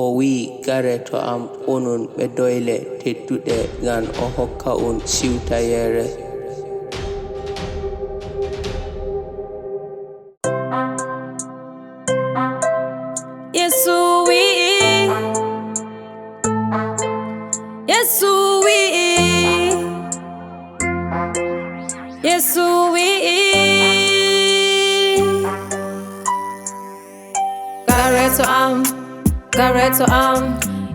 o wi gare to am onon ɓe doyle tedduɗe ngam o hokka on siwtayere. Gareto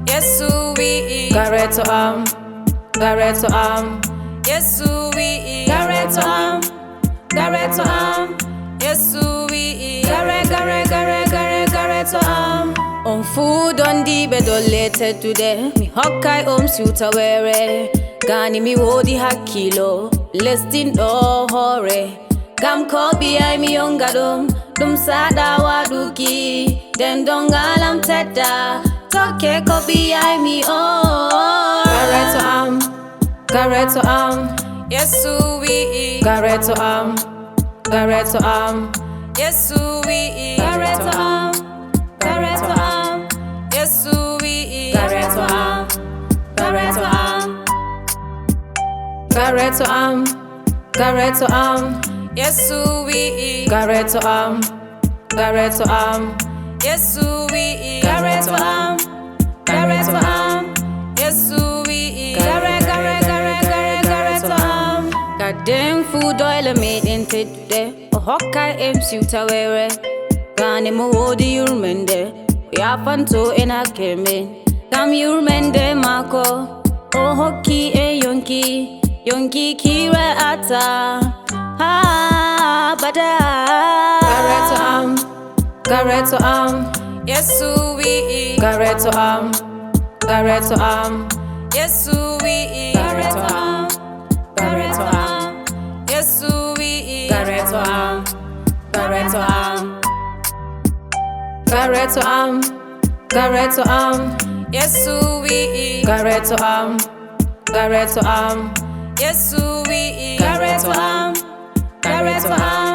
Yesu we Gareto Yesu we Gareto Yesu we Gareto on food on the bed later today mi hokkai suta were gani mi wodi hakkilo lestin do hore gam ko biya mi yonga dum sada waduki dem dongalam tedda toke ko biya mi Gareto Yesu we Gareto Yesu we Gareto Yesu we Gareto Yesu we Gareto Yesu we Yesu we Goddamn food oil made in today. O hokkai suta were gani mo wodi yurmende ya fanto ena keme gam yurmende mako o hokki yonki kira ata ha bada Gareto Yesu we Gareto Yesu we Gareto Yesu we Gareto Yesu we Gareto Yesu we Gareto